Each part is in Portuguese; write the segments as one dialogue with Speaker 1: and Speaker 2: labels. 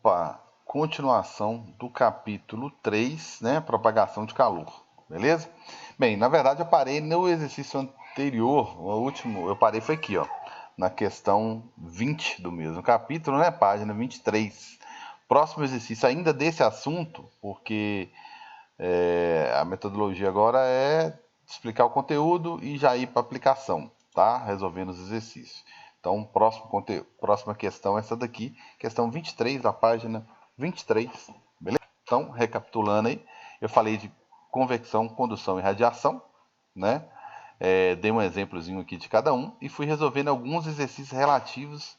Speaker 1: Opa, continuação do capítulo 3, né, propagação de calor, beleza? Bem, na verdade eu parei no exercício anterior, o último, eu parei foi aqui, ó, na questão 20 do mesmo capítulo, né, página 23. Próximo exercício ainda desse assunto, porque a metodologia agora é explicar o conteúdo e já ir para aplicação, tá? Resolvendo os exercícios. Então, próxima questão é essa daqui, questão 23, da página 23, beleza? Então, recapitulando aí, eu falei de convecção, condução e radiação, né? Dei um exemplozinho aqui de cada um e fui resolvendo alguns exercícios relativos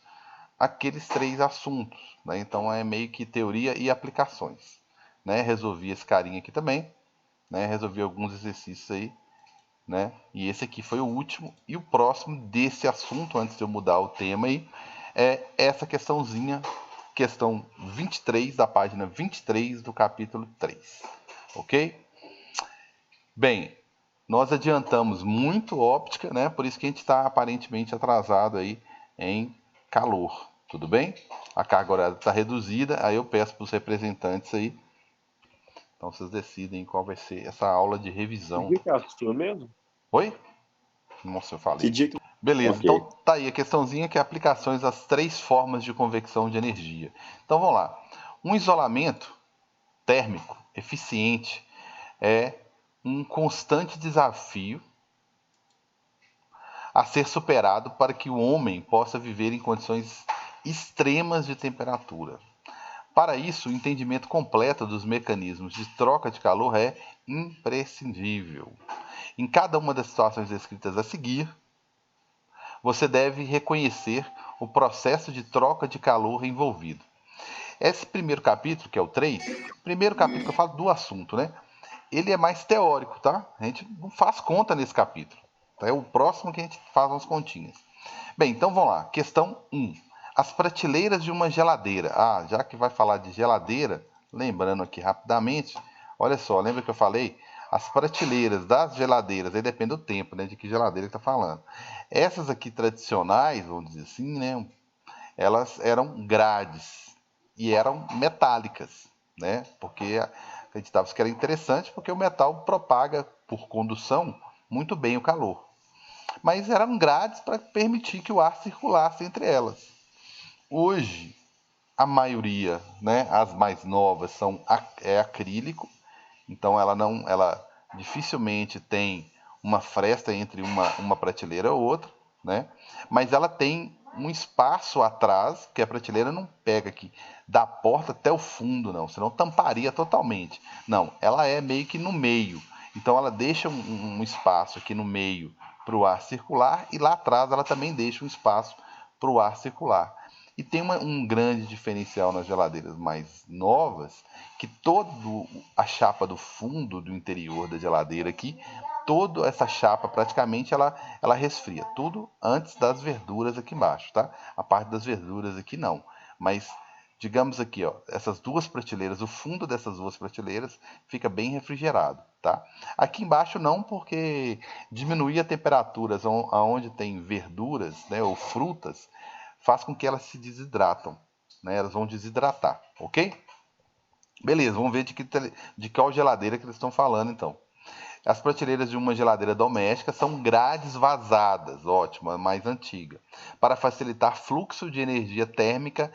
Speaker 1: àqueles três assuntos, né? Então, é meio que teoria e aplicações, né? Resolvi esse carinha aqui também, né? Resolvi alguns exercícios aí, né? E esse aqui foi o último. E o próximo desse assunto, antes de eu mudar o tema aí, é essa questãozinha, questão 23, da página 23 do capítulo 3. Ok? Bem, nós adiantamos muito óptica, né? Por isso que a gente está aparentemente atrasado aí em calor. Tudo bem? A carga horária está reduzida, aí eu peço para os representantes aí. Então vocês decidem qual vai ser essa aula de revisão.
Speaker 2: Que dia que é a sua mesmo?
Speaker 1: Oi? Nossa, eu falei.
Speaker 2: Que dia que...
Speaker 1: Beleza,
Speaker 2: Ok.
Speaker 1: então tá aí a questãozinha que é aplicações das três formas de convecção de energia. Então vamos lá. Um isolamento térmico eficiente é um constante desafio a ser superado para que o homem possa viver em condições extremas de temperatura. Para isso, o entendimento completo dos mecanismos de troca de calor é imprescindível. Em cada uma das situações descritas a seguir, você deve reconhecer o processo de troca de calor envolvido. Esse primeiro capítulo, que é o 3, primeiro capítulo que eu falo do assunto, né? Ele é mais teórico, tá? A gente não faz conta nesse capítulo. Tá? É o próximo que a gente faz umas continhas. Bem, então vamos lá. Questão 1. As prateleiras de uma geladeira. Ah, já que vai falar de geladeira, lembrando aqui rapidamente, olha só, lembra que eu falei? As prateleiras das geladeiras, aí depende do tempo, né? De que geladeira que tá falando. Essas aqui tradicionais, vamos dizer assim, né? Elas eram grades e eram metálicas, né? Porque acreditava que era interessante, porque o metal propaga por condução muito bem o calor. Mas eram grades para permitir que o ar circulasse entre elas. Hoje, a maioria, né, as mais novas é acrílico, então ela dificilmente tem uma fresta entre uma prateleira ou outra, né? Mas ela tem um espaço atrás, que a prateleira não pega aqui da porta até o fundo, não, senão tamparia totalmente. Não, ela é meio que no meio. Então ela deixa um espaço aqui no meio para o ar circular e lá atrás ela também deixa um espaço para o ar circular. E tem um grande diferencial nas geladeiras mais novas, que toda a chapa do fundo do interior da geladeira aqui, toda essa chapa praticamente ela resfria. Tudo antes das verduras aqui embaixo, tá? A parte das verduras aqui não. Mas digamos aqui, ó, essas duas prateleiras, o fundo dessas duas prateleiras fica bem refrigerado, tá? Aqui embaixo não, porque diminuir a temperatura aonde tem verduras, né, ou frutas, faz com que elas se desidratam, né? Elas vão desidratar, ok? Beleza, vamos ver de qual geladeira que eles estão falando então. As prateleiras de uma geladeira doméstica são grades vazadas, ótima, mais antiga, para facilitar fluxo de energia térmica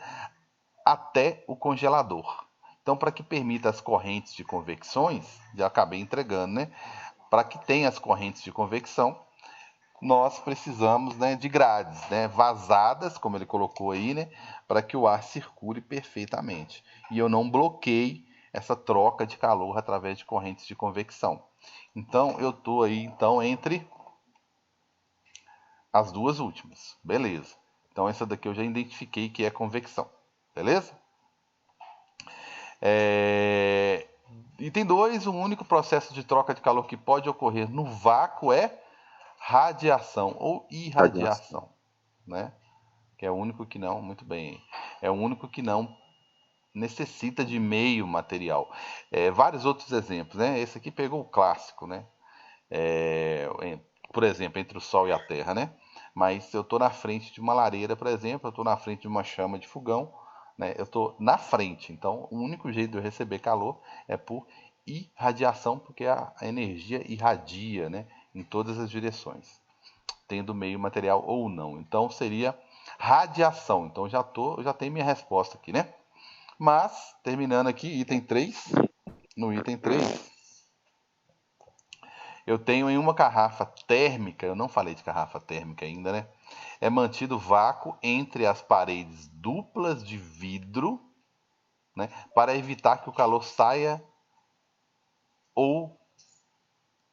Speaker 1: até o congelador. Então, para que permita as correntes de convecções, já acabei entregando, né? Para que tenha as correntes de convecção, nós precisamos, né, de grades, né, vazadas, como ele colocou aí, né, para que o ar circule perfeitamente. E eu não bloqueie essa troca de calor através de correntes de convecção. Então, eu estou aí então entre as duas últimas. Beleza. Então, essa daqui eu já identifiquei que é convecção. Beleza? Item 2, o único processo de troca de calor que pode ocorrer no vácuo é radiação ou irradiação, né? Que é o único que não, muito bem, é o único que não necessita de meio material. Vários outros exemplos, né? Esse aqui pegou o clássico, né? Por exemplo, entre o Sol e a Terra, né? Mas eu estou na frente de uma lareira, por exemplo, eu estou na frente de uma chama de fogão, né? Eu estou na frente, então o único jeito de eu receber calor é por irradiação, porque a energia irradia, né, em todas as direções, tendo meio material ou não. Então seria radiação. Então eu já tenho minha resposta aqui, né? Mas, terminando aqui, item 3, no item 3, eu tenho em uma garrafa térmica, eu não falei de garrafa térmica ainda, né? É mantido vácuo entre as paredes duplas de vidro, né, para evitar que o calor saia ou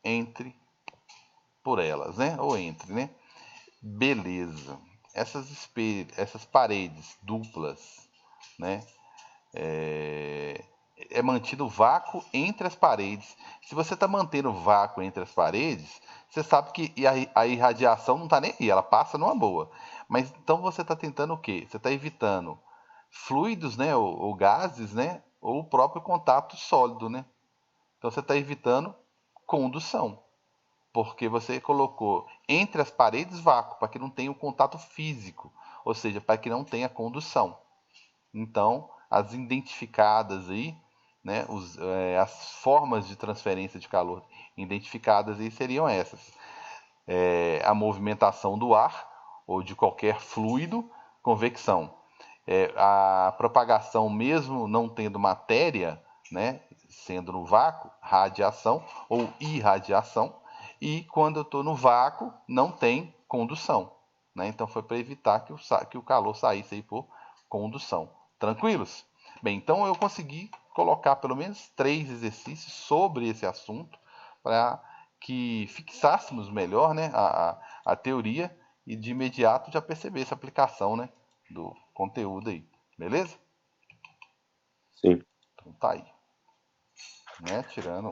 Speaker 1: entre por elas, né? Ou entre, né? Beleza. Essas paredes duplas, né? É mantido vácuo entre as paredes. Se você está mantendo vácuo entre as paredes, você sabe que a irradiação não está nem aí, ela passa numa boa. Mas então você está tentando o quê? Você está evitando fluidos, né, ou gases, né, ou o próprio contato sólido, né? Então você está evitando condução, porque você colocou entre as paredes vácuo para que não tenha o contato físico, ou seja, para que não tenha condução. Então, as identificadas aí, né, as formas de transferência de calor identificadas aí seriam essas: a movimentação do ar ou de qualquer fluido, convecção. A propagação, mesmo não tendo matéria, né, sendo no vácuo, radiação ou irradiação. E quando eu estou no vácuo, não tem condução, né? Então foi para evitar que o calor saísse aí por condução. Tranquilos? Bem, então eu consegui colocar pelo menos 3 exercícios sobre esse assunto para que fixássemos melhor, né, a teoria e de imediato já percebesse a aplicação, né, do conteúdo aí. Beleza?
Speaker 2: Sim.
Speaker 1: Então tá aí. Né, tirando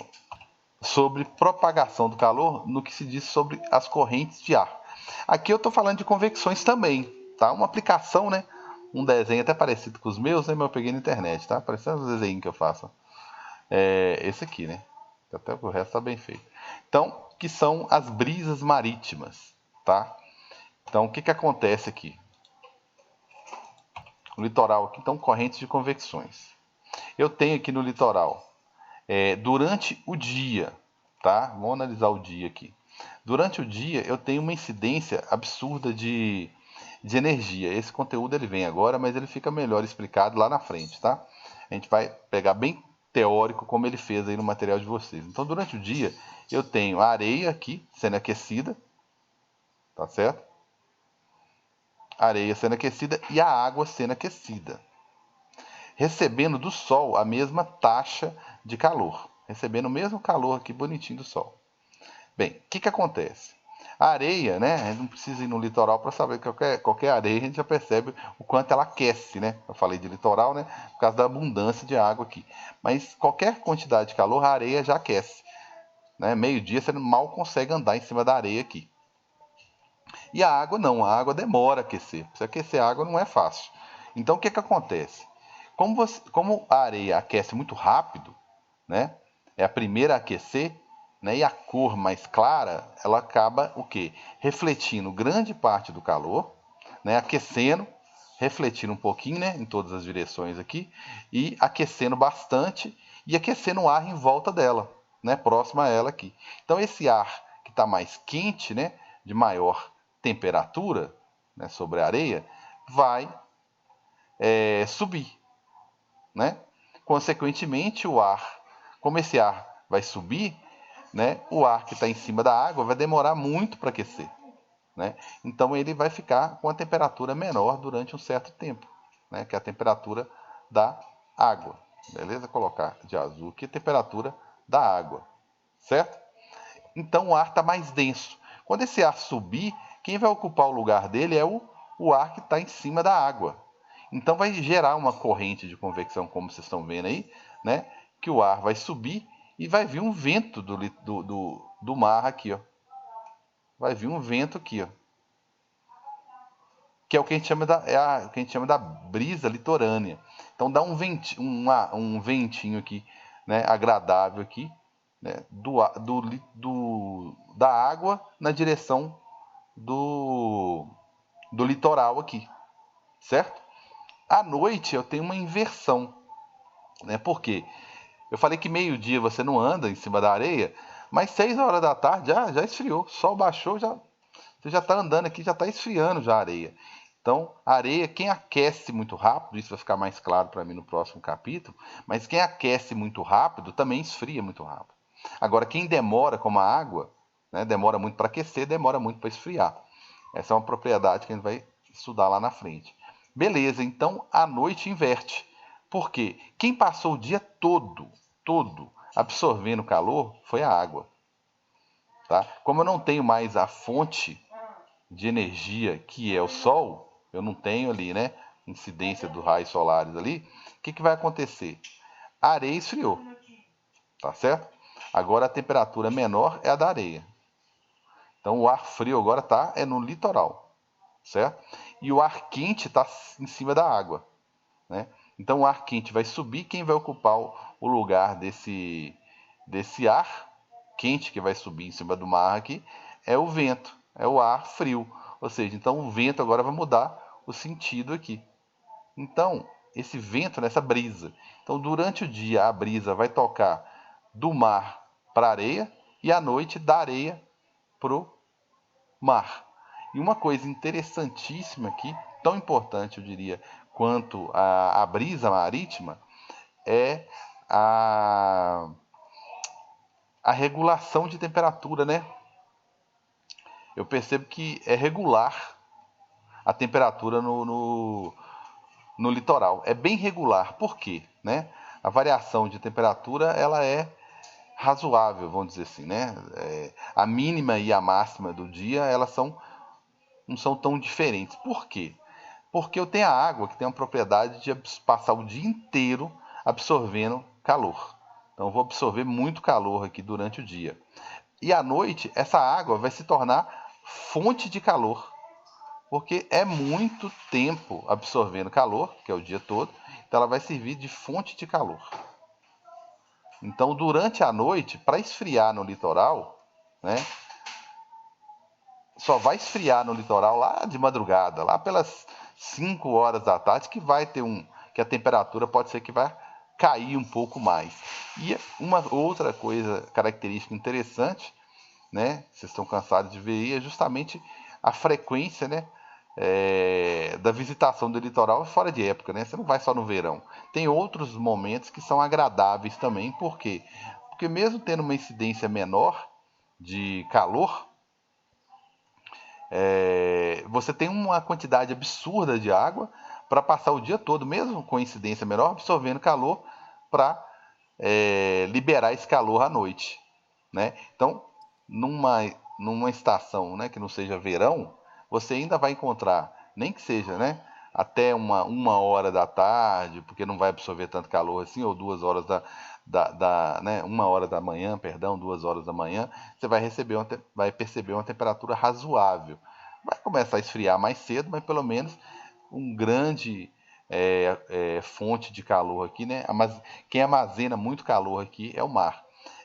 Speaker 1: sobre propagação do calor no que se diz sobre as correntes de ar. Aqui eu estou falando de convecções também, tá? Uma aplicação, né? Um desenho até parecido com os meus, né? Mas eu peguei na internet, tá? Parecendo os desenhos que eu faço. Esse aqui, né? Até o resto tá bem feito. Então, que são as brisas marítimas, tá? Então, o que acontece aqui? O litoral aqui, então, correntes de convecções. Eu tenho aqui no litoral, durante o dia, tá? Vamos analisar o dia aqui. Durante o dia, eu tenho uma incidência absurda de energia. Esse conteúdo ele vem agora, mas ele fica melhor explicado lá na frente, tá? A gente vai pegar bem teórico como ele fez aí no material de vocês. Então, durante o dia, eu tenho a areia aqui sendo aquecida, tá certo? A areia sendo aquecida e a água sendo aquecida, recebendo do sol a mesma taxa de calor, recebendo o mesmo calor aqui bonitinho do sol. Bem, o que acontece? A areia, né? A gente não precisa ir no litoral para saber que qualquer areia a gente já percebe o quanto ela aquece, né? Eu falei de litoral, né? Por causa da abundância de água aqui. Mas qualquer quantidade de calor, a areia já aquece. Né? Meio-dia você mal consegue andar em cima da areia aqui. E a água não, a água demora a aquecer. Para você aquecer a água não é fácil. Então o que acontece? Como a areia aquece muito rápido, né? É a primeira a aquecer, né? E a cor mais clara, ela acaba o quê? Refletindo grande parte do calor, né? Aquecendo, refletindo um pouquinho, né? Em todas as direções aqui, e aquecendo bastante e aquecendo o ar em volta dela, né? Próximo a ela aqui. Então esse ar que está mais quente, né? De maior temperatura, né? Sobre a areia, vai subir, né? Consequentemente, como esse ar vai subir, né? O ar que está em cima da água vai demorar muito para aquecer, né? Então ele vai ficar com a temperatura menor durante um certo tempo, né? Que é a temperatura da água, beleza? Colocar de azul aqui a temperatura da água, certo? Então o ar está mais denso. Quando esse ar subir, quem vai ocupar o lugar dele é o ar que está em cima da água. Então vai gerar uma corrente de convecção, como vocês estão vendo aí, né? Que o ar vai subir e vai vir um vento do mar aqui, ó. Vai vir um vento aqui, ó. Que é o que a gente chama o que a gente chama da brisa litorânea. Então dá um ventinho aqui, né? Agradável aqui, né, da água na direção do litoral aqui, certo? À noite eu tenho uma inversão, né? Por quê? Eu falei que meio-dia você não anda em cima da areia, mas 6 horas da tarde já esfriou. O sol baixou, você já está andando aqui, já está esfriando já a areia. Então, a areia, quem aquece muito rápido, isso vai ficar mais claro para mim no próximo capítulo, mas quem aquece muito rápido também esfria muito rápido. Agora, quem demora, como a água, né, demora muito para aquecer, demora muito para esfriar. Essa é uma propriedade que a gente vai estudar lá na frente. Beleza, então a noite inverte. Por quê? Quem passou o dia todo absorvendo calor foi a água. Tá? Como eu não tenho mais a fonte de energia que é o Sol, eu não tenho ali, né, incidência dos raios solares ali, o que vai acontecer? A areia esfriou, tá certo? Agora a temperatura menor é a da areia. Então o ar frio agora é no litoral, certo? E o ar quente está em cima da água, né? Então o ar quente vai subir, quem vai ocupar o lugar desse ar quente que vai subir em cima do mar aqui é o vento, é o ar frio. Ou seja, então o vento agora vai mudar o sentido aqui. Então, esse vento nessa brisa. Então, durante o dia a brisa vai tocar do mar para a areia e à noite da areia para o mar. E uma coisa interessantíssima aqui, tão importante eu diria, quanto a brisa marítima, é a regulação de temperatura, né? Eu percebo que é regular a temperatura no litoral. É bem regular. Por quê? Né? A variação de temperatura ela é razoável, vamos dizer assim. Né? A mínima e a máxima do dia elas não são tão diferentes. Por quê? Porque eu tenho a água que tem a propriedade de passar o dia inteiro absorvendo calor. Então eu vou absorver muito calor aqui durante o dia. E à noite, essa água vai se tornar fonte de calor. Porque é muito tempo absorvendo calor, que é o dia todo, então ela vai servir de fonte de calor. Então, durante a noite, para esfriar no litoral, né, só vai esfriar no litoral lá de madrugada, lá pelas 5 horas da tarde, que a temperatura pode ser que vai cair um pouco mais. E uma outra coisa característica interessante, né, vocês estão cansados de ver aí, é justamente a frequência, né, da visitação do litoral fora de época, né? Você não vai só no verão. Tem outros momentos que são agradáveis também, por quê? Porque mesmo tendo uma incidência menor de calor, você tem uma quantidade absurda de água para passar o dia todo, mesmo com incidência menor, absorvendo calor para liberar esse calor à noite, né? Então, numa estação, né, que não seja verão, você ainda vai encontrar, nem que seja, né, até uma hora da tarde, porque não vai absorver tanto calor assim, ou 2 horas né, 1 hora da manhã, perdão, 2 horas da manhã, você vai perceber uma temperatura razoável. Vai começar a esfriar mais cedo, mas pelo menos um grande fonte de calor aqui, né? Quem armazena muito calor aqui é o mar.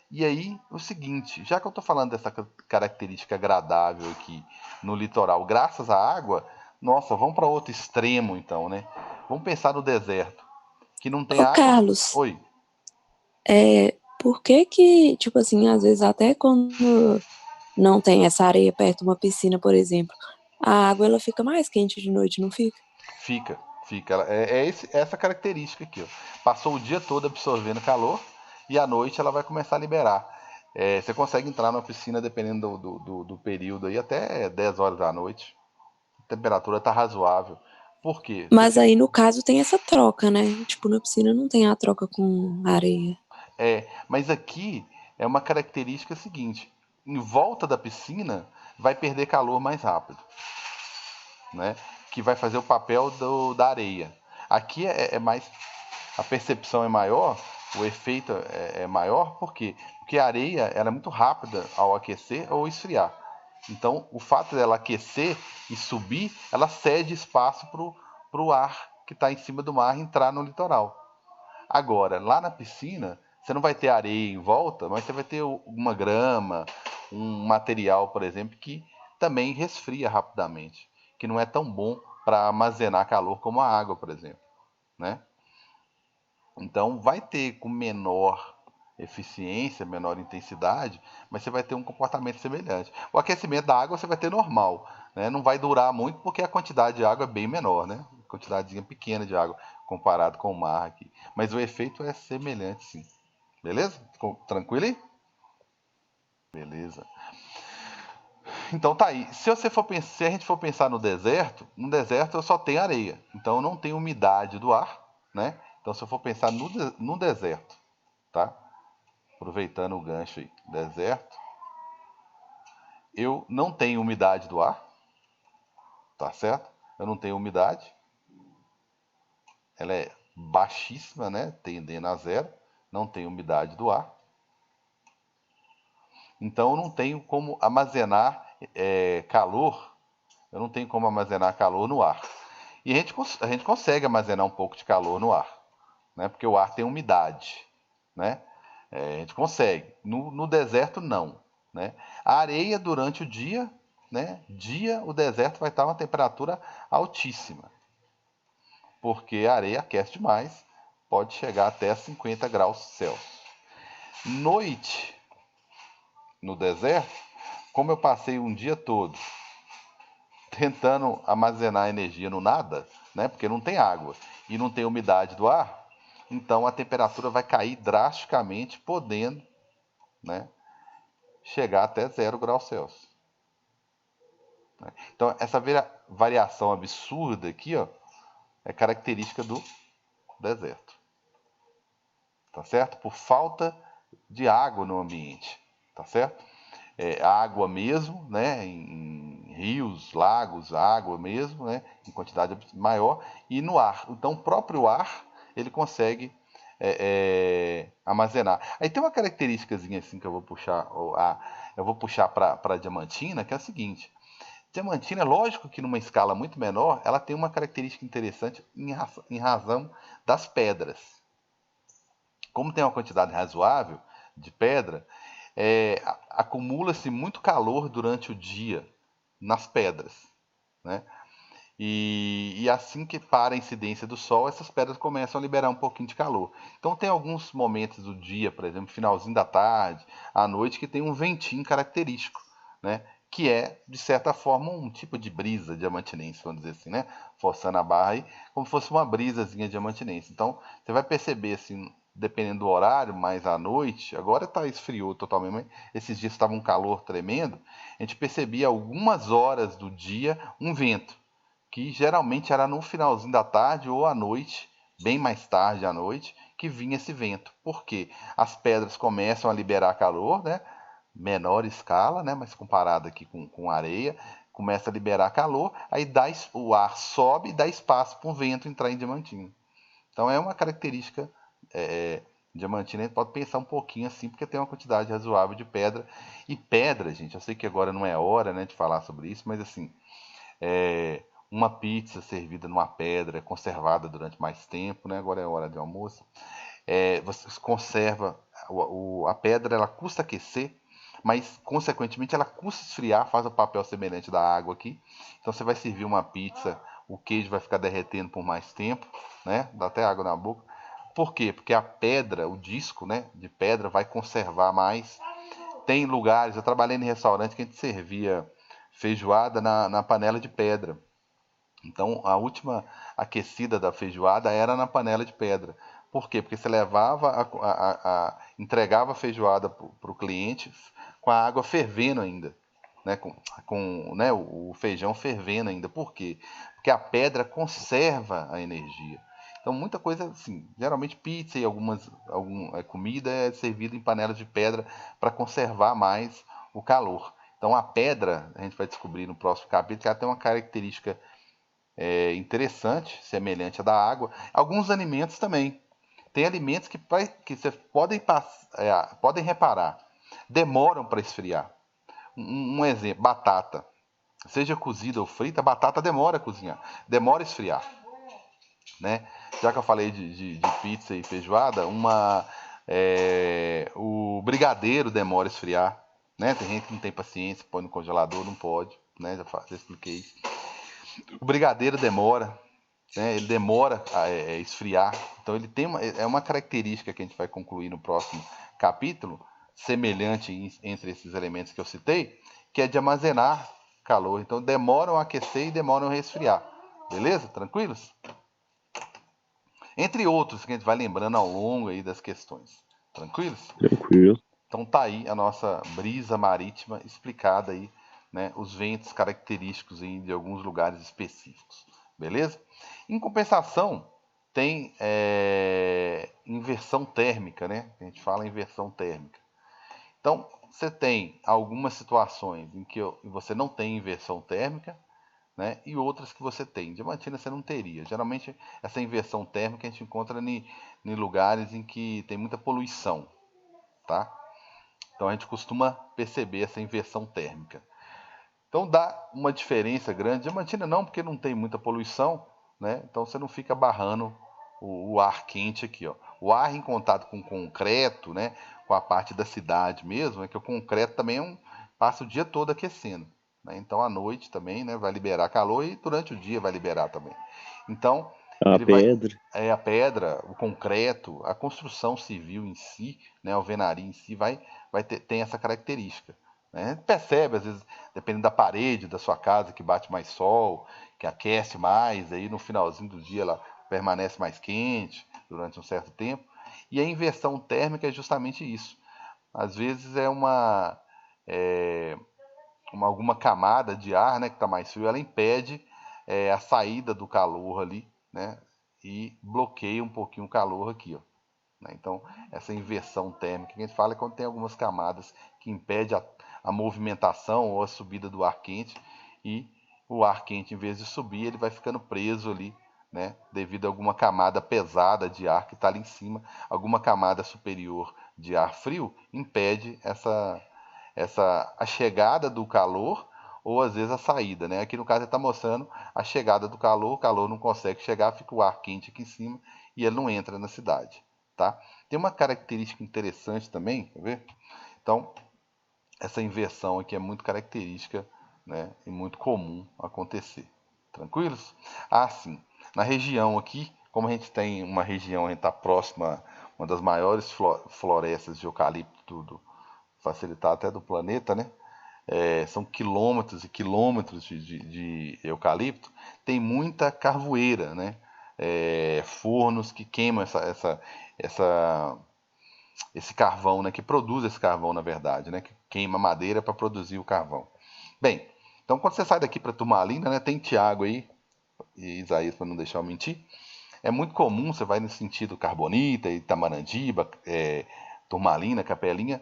Speaker 1: E aí, o seguinte, já que eu estou falando dessa característica agradável aqui no litoral, graças à água, nossa, vamos para outro extremo então, né? Vamos pensar no deserto, que não tem
Speaker 3: Ô,
Speaker 1: água.
Speaker 3: Carlos,
Speaker 1: Oi.
Speaker 3: por que, tipo assim, às vezes até quando não tem essa areia perto de uma piscina, por exemplo, a água ela fica mais quente de noite, não fica?
Speaker 1: Fica, fica. Essa característica aqui, ó. Passou o dia todo absorvendo calor e à noite ela vai começar a liberar. Você consegue entrar na piscina dependendo do período aí até 10 horas da noite. A temperatura está razoável. Por quê?
Speaker 3: Mas aí no caso tem essa troca, né? Tipo, na piscina não tem a troca com areia.
Speaker 1: Mas aqui é uma característica seguinte: em volta da piscina vai perder calor mais rápido, né? Que vai fazer o papel da areia. Aqui é mais, a percepção é maior, o efeito é maior, por quê? Porque a areia ela é muito rápida ao aquecer ou esfriar. Então, o fato dela aquecer e subir, ela cede espaço para o ar que está em cima do mar entrar no litoral. Agora, lá na piscina, você não vai ter areia em volta, mas você vai ter uma grama, um material, por exemplo, que também resfria rapidamente, que não é tão bom para armazenar calor como a água, por exemplo. né? Então vai ter com menor eficiência, menor intensidade, mas você vai ter um comportamento semelhante. O aquecimento da água você vai ter normal, né? Não vai durar muito porque a quantidade de água é bem menor, né? Quantidadezinha pequena de água comparado com o mar aqui. Mas o efeito é semelhante, sim. Beleza? Ficou tranquilo aí? Beleza. Então tá aí. Se a gente for pensar no deserto eu só tenho areia. Então eu não tenho umidade do ar, né? Então se eu for pensar no deserto, tá? Aproveitando o gancho aí, deserto, eu não tenho umidade do ar, tá certo? Eu não tenho umidade, ela é baixíssima, né? Tendendo a zero, não tenho umidade do ar. Então eu não tenho como armazenar calor, eu não tenho como armazenar calor no ar. E a gente consegue armazenar um pouco de calor no ar, né? Porque o ar tem umidade, né? A gente consegue. No deserto, não. Né? A areia, durante o dia, né? O deserto vai estar uma temperatura altíssima. Porque a areia aquece demais, pode chegar até 50 graus Celsius. Noite, no deserto, como eu passei um dia todo tentando armazenar energia no nada, né? Porque não tem água e não tem umidade do ar, então a temperatura vai cair drasticamente, podendo, né, chegar até 0 graus Celsius. Então essa variação absurda aqui, ó, é característica do deserto. Tá certo? Por falta de água no ambiente. Tá certo? Água mesmo, né? Em rios, lagos, água mesmo, né? Em quantidade maior. E no ar. Então o próprio ar, ele consegue armazenar. Aí tem uma característicazinha assim que eu vou puxar para a diamantina, que é a seguinte. Diamantina, lógico que numa escala muito menor, ela tem uma característica interessante em razão das pedras. Como tem uma quantidade razoável de pedra, acumula-se muito calor durante o dia nas pedras, né? E assim que para a incidência do sol, essas pedras começam a liberar um pouquinho de calor. Então tem alguns momentos do dia, por exemplo, finalzinho da tarde, à noite, que tem um ventinho característico, né? Que é, de certa forma, um tipo de brisa diamantinense, vamos dizer assim, né? Forçando a barra aí, como se fosse uma brisazinha diamantinense. Então, você vai perceber, assim, dependendo do horário, mais à noite, agora esfriou totalmente, mas esses dias estava um calor tremendo, a gente percebia algumas horas do dia um vento, que geralmente era no finalzinho da tarde ou à noite, bem mais tarde à noite, que vinha esse vento. Por quê? As pedras começam a liberar calor, né? Menor escala, né? Mas comparado aqui com areia, começa a liberar calor, aí o ar sobe e dá espaço para o vento entrar em diamantina. Então é uma característica diamantina, a gente pode pensar um pouquinho assim, porque tem uma quantidade razoável de pedra. E pedra, gente, eu sei que agora não é hora, né, de falar sobre isso, mas assim, uma pizza servida numa pedra, conservada durante mais tempo, né? Agora é hora de almoço. Você conserva a pedra, ela custa aquecer, mas consequentemente ela custa esfriar, faz o papel semelhante da água aqui. Então você vai servir uma pizza, o queijo vai ficar derretendo por mais tempo, né? Dá até água na boca. Por quê? Porque a pedra, o disco, né, de pedra vai conservar mais. Tem lugares, eu trabalhei em restaurante que a gente servia feijoada na panela de pedra. Então, a última aquecida da feijoada era na panela de pedra. Por quê? Porque você entregava a feijoada para o cliente com a água fervendo ainda, né? Com né, o feijão fervendo ainda. Por quê? Porque a pedra conserva a energia. Então, muita coisa assim, geralmente pizza e alguma comida é servida em panelas de pedra para conservar mais o calor. Então, a pedra, a gente vai descobrir no próximo capítulo, que ela tem uma característica interessante, semelhante à da água. Alguns alimentos também. Tem alimentos que vocês podem reparar, demoram para esfriar. Um exemplo, batata. Seja cozida ou frita, a batata demora a cozinhar, demora a esfriar. Né? Já que eu falei de pizza e feijoada, o brigadeiro demora a esfriar. Né? Tem gente que não tem paciência, põe no congelador, não pode. Né? Já expliquei isso. O brigadeiro demora. né, ele demora a esfriar. Então ele tem uma característica que a gente vai concluir no próximo capítulo, semelhante entre esses elementos que eu citei, que é de armazenar calor. Então demoram a aquecer e demoram a resfriar. Beleza? Tranquilos? Entre outros que a gente vai lembrando ao longo aí das questões. Tranquilos?
Speaker 2: Tranquilo.
Speaker 1: Então tá aí a nossa brisa marítima explicada aí, né, os ventos característicos aí de alguns lugares específicos, beleza? Em compensação, tem inversão térmica, né? A gente fala inversão térmica. Então, você tem algumas situações em que você não tem inversão térmica, né? E outras que você tem. Diamantina você não teria. Geralmente, essa inversão térmica a gente encontra em lugares em que tem muita poluição, tá? Então a gente costuma perceber essa inversão térmica. Então dá uma diferença grande. Diamantina não, porque não tem muita poluição, né? Então você não fica barrando o ar quente aqui, ó. O ar em contato com o concreto, né? Com a parte da cidade mesmo, é que o concreto também passa o dia todo aquecendo, né? Então à noite também, né? Vai liberar calor e durante o dia vai liberar também. Então
Speaker 2: A
Speaker 1: ele vai
Speaker 2: pedra.
Speaker 1: a pedra, o concreto, a construção civil em si, né? A alvenaria em si tem essa característica. Né? A gente percebe, às vezes, dependendo da parede da sua casa, que bate mais sol, que aquece mais, aí no finalzinho do dia ela permanece mais quente durante um certo tempo. E a inversão térmica é justamente isso. Às vezes alguma camada de ar, né, que está mais frio, ela impede a saída do calor ali, né, e bloqueia um pouquinho o calor aqui, ó. Né? Então, essa inversão térmica que a gente fala é quando tem algumas camadas que impedem a movimentação ou a subida do ar quente e o ar quente, em vez de subir, ele vai ficando preso ali, né? Devido a alguma camada pesada de ar que está ali em cima, alguma camada superior de ar frio impede a chegada do calor ou às vezes a saída, né? Aqui no caso ele está mostrando a chegada do calor, o calor não consegue chegar, fica o ar quente aqui em cima e ele não entra na cidade. Tá? Tem uma característica interessante também, quer ver? Então, essa inversão aqui é muito característica, né, e muito comum acontecer. Tranquilos? Ah, sim. Na região aqui, como a gente tem uma região, a gente está próxima a uma das maiores florestas de eucalipto facilitar até do planeta, né? São quilômetros e quilômetros de eucalipto. Tem muita carvoeira, né? Fornos que queimam esse carvão, né, que produz esse carvão, na verdade, né, que queima madeira para produzir o carvão. Bem, então quando você sai daqui para Turmalina, né, tem Tiago aí, e Isaías para não deixar eu mentir, é muito comum, você vai no sentido Carbonita, Itamarandiba, Turmalina, Capelinha,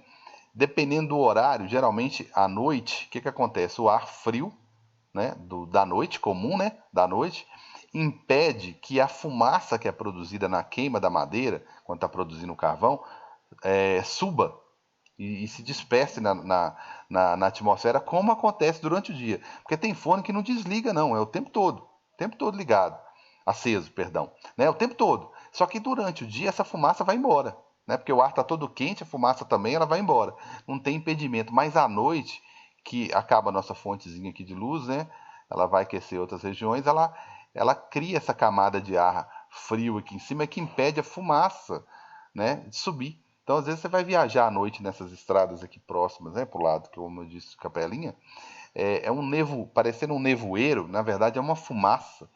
Speaker 1: dependendo do horário, geralmente à noite, o que acontece? O ar frio, né, da noite, comum, né, da noite, impede que a fumaça que é produzida na queima da madeira, quando está produzindo o carvão, suba e se disperse na atmosfera, como acontece durante o dia. Porque tem fone que não desliga, não, é o tempo todo ligado, aceso, perdão, né, o tempo todo. Só que durante o dia essa fumaça vai embora, né, porque o ar está todo quente, a fumaça também ela vai embora. Não tem impedimento, mas à noite, que acaba a nossa fontezinha aqui de luz, né, ela vai aquecer outras regiões, ela cria essa camada de ar frio aqui em cima que impede a fumaça, né, de subir. Então, às vezes, você vai viajar à noite nessas estradas aqui próximas, né, pro lado, que como eu disse, Capelinha, é um nevo, parecendo um nevoeiro, na verdade é uma fumaça,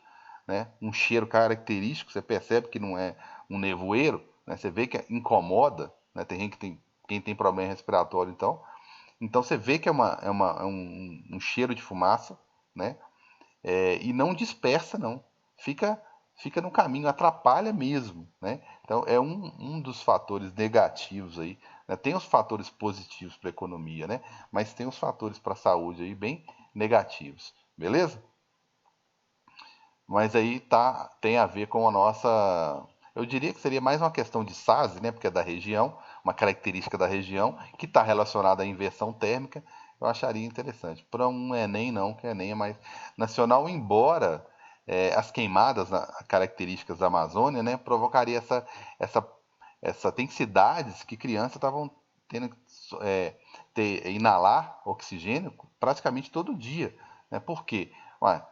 Speaker 1: né, um cheiro característico, você percebe que não é um nevoeiro, né, você vê que incomoda, né, tem gente que quem tem problema respiratório, então você vê que é um cheiro de fumaça, né, e não dispersa, não. Fica no caminho, atrapalha mesmo, né? Então é um dos fatores negativos aí, né? Tem os fatores positivos para a economia, né? Mas tem os fatores para a saúde aí bem negativos, beleza? Mas aí tem a ver com a nossa, eu diria que seria mais uma questão de SASE, né? Porque é da região, uma característica da região que está relacionada à inversão térmica. Eu acharia interessante. Para um Enem não, que Enem é mais nacional, embora as queimadas, características da Amazônia, né, provocaria essa tem cidades que crianças estavam tendo que inalar oxigênio praticamente todo dia, né? Por quê? Ué,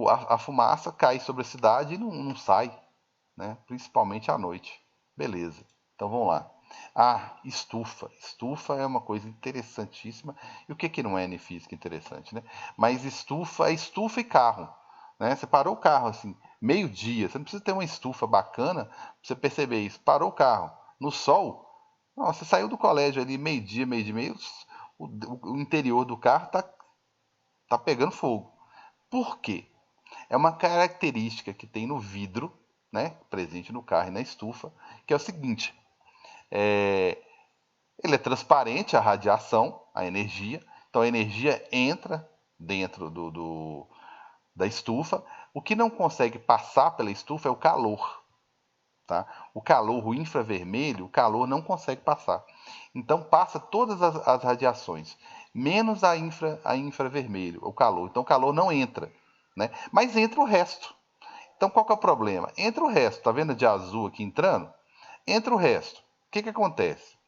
Speaker 1: a fumaça cai sobre a cidade e não sai, né? Principalmente à noite. Beleza, então vamos lá. Estufa. Estufa é uma coisa interessantíssima. E o que não é em física interessante, né? Mas estufa é estufa e carro. Né? Você parou o carro assim, meio-dia. Você não precisa ter uma estufa bacana pra você perceber isso. Parou o carro no sol. Não, você saiu do colégio ali meio-dia, meio, o interior do carro tá pegando fogo. Por quê? É uma característica que tem no vidro, né, presente no carro e na estufa, que é o seguinte: ele é transparente à radiação, à energia, então a energia entra dentro da estufa. O que não consegue passar pela estufa é o calor. Tá? O calor, o infravermelho, o calor não consegue passar. Então passa todas as radiações, menos a infravermelho, o calor. Então o calor não entra, né? Mas entra o resto. Então qual que é o problema? Entra o resto, tá vendo de azul aqui entrando? Entra o resto. O que acontece?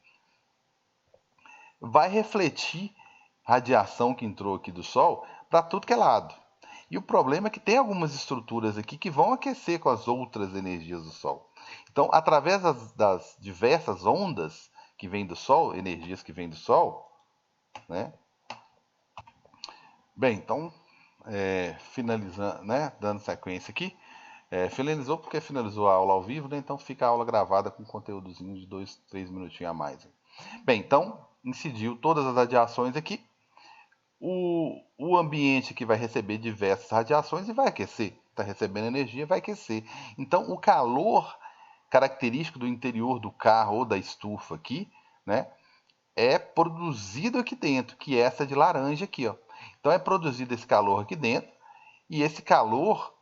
Speaker 1: Vai refletir radiação que entrou aqui do Sol para tudo que é lado. E o problema é que tem algumas estruturas aqui que vão aquecer com as outras energias do Sol. Então, através das diversas ondas que vêm do Sol, energias que vêm do Sol, né? Bem, então, finalizando, né? Dando sequência aqui. Finalizou porque finalizou a aula ao vivo, né? Então fica a aula gravada com conteúdozinho de 2, 3 minutinhos a mais. Bem, então, incidiu todas as radiações aqui. O ambiente que vai receber diversas radiações e vai aquecer. Está recebendo energia, vai aquecer. Então, o calor característico do interior do carro ou da estufa aqui, né, é produzido aqui dentro, que é essa de laranja aqui, ó. Então, é produzido esse calor aqui dentro e esse calor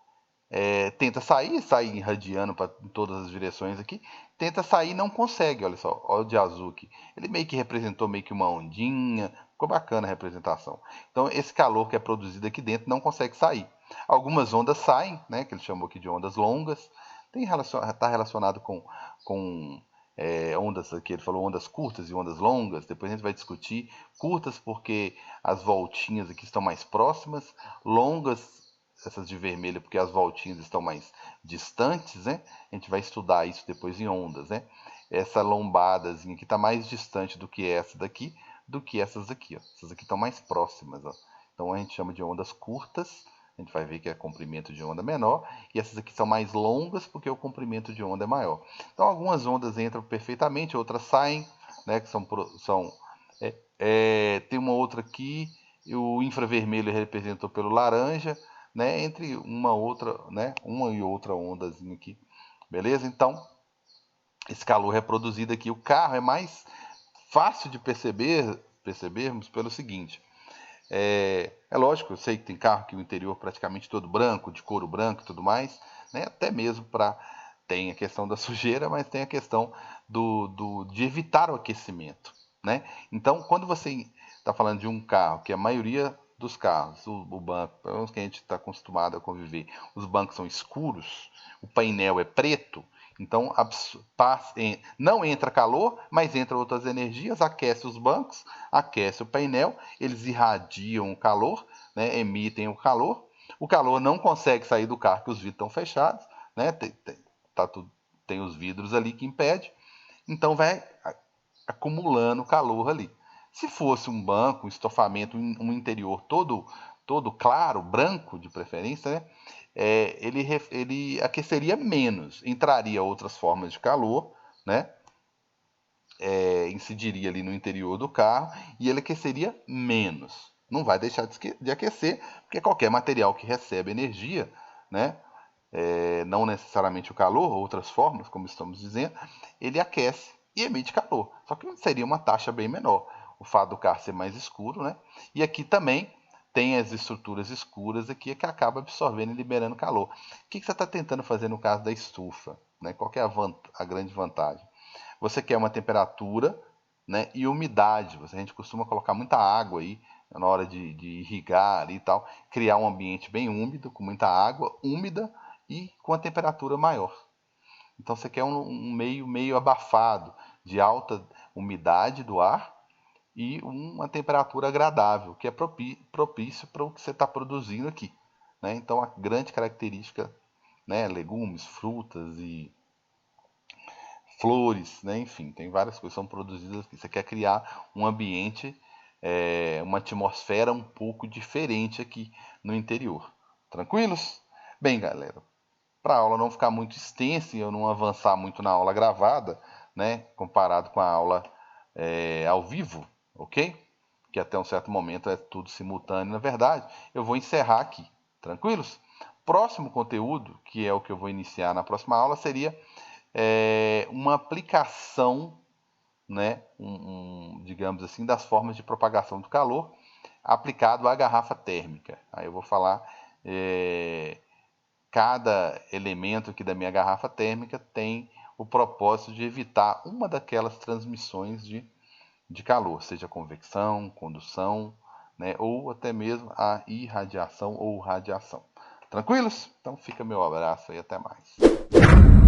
Speaker 1: tenta sair, sai irradiando para todas as direções aqui, tenta sair, não consegue, olha só, olha o de azul aqui. Ele meio que representou meio que uma ondinha, ficou bacana a representação. Então esse calor que é produzido aqui dentro não consegue sair. Algumas ondas saem, né, que ele chamou aqui de ondas longas, está relacionado com ondas aqui, ele falou ondas curtas e ondas longas, depois a gente vai discutir. Curtas porque as voltinhas aqui estão mais próximas, longas essas de vermelho porque as voltinhas estão mais distantes, né? A gente vai estudar isso depois em ondas, né? Essa lombadazinha aqui está mais distante do que essa daqui, do que essas aqui, ó. Essas aqui estão mais próximas, ó. Então a gente chama de ondas curtas, a gente vai ver que é comprimento de onda menor, e essas aqui são mais longas porque o comprimento de onda é maior. Então algumas ondas entram perfeitamente, outras saem, né? Que tem uma outra aqui, o infravermelho representou pelo laranja, né, entre uma outra, né, uma e outra ondazinha aqui, beleza? Então, esse calor é produzido aqui. O carro é mais fácil de percebermos pelo seguinte. Lógico, eu sei que tem carro que o interior praticamente todo branco, de couro branco e tudo mais, né? Até mesmo tem a questão da sujeira, mas tem a questão de evitar o aquecimento, né? Então, quando você está falando de um carro que a maioria dos carros, o banco, pelo menos que a gente está acostumado a conviver, os bancos são escuros, o painel é preto, então não entra calor, mas entra outras energias, aquece os bancos, aquece o painel, eles irradiam o calor, né, emitem o calor não consegue sair do carro, porque os vidros estão fechados, né, tem os vidros ali que impede, então vai acumulando calor ali. Se fosse um banco, um estofamento, um interior todo claro, branco de preferência, né? Ele aqueceria menos, entraria outras formas de calor, né? Incidiria ali no interior do carro e ele aqueceria menos. Não vai deixar de aquecer, porque qualquer material que recebe energia, né? Não necessariamente o calor, outras formas, como estamos dizendo, ele aquece e emite calor. Só que seria uma taxa bem menor. O fato do carro ser mais escuro, né? E aqui também tem as estruturas escuras aqui que acaba absorvendo e liberando calor. O que você está tentando fazer no caso da estufa? Né? Qual que é a grande vantagem? Você quer uma temperatura, né, e umidade. A gente costuma colocar muita água aí na hora de irrigar ali e tal, criar um ambiente bem úmido, com muita água úmida e com a temperatura maior. Então você quer um meio abafado, de alta umidade do ar e uma temperatura agradável, que é propício para o que você está produzindo aqui, né? Então a grande característica, né, legumes, frutas e flores, né? Enfim, tem várias coisas que são produzidas aqui. Você quer criar um ambiente, uma atmosfera um pouco diferente aqui no interior. Tranquilos? Bem, galera, para a aula não ficar muito extensa e eu não avançar muito na aula gravada, né, comparado com a aula ao vivo, ok? Que até um certo momento é tudo simultâneo, na verdade, eu vou encerrar aqui, tranquilos? Próximo conteúdo, que é o que eu vou iniciar na próxima aula, seria uma aplicação, né, digamos assim, das formas de propagação do calor aplicado à garrafa térmica. Aí eu vou falar cada elemento aqui da minha garrafa térmica tem o propósito de evitar uma daquelas transmissões de calor, seja convecção, condução, né, ou até mesmo a irradiação ou radiação. Tranquilos? Então fica meu abraço e até mais.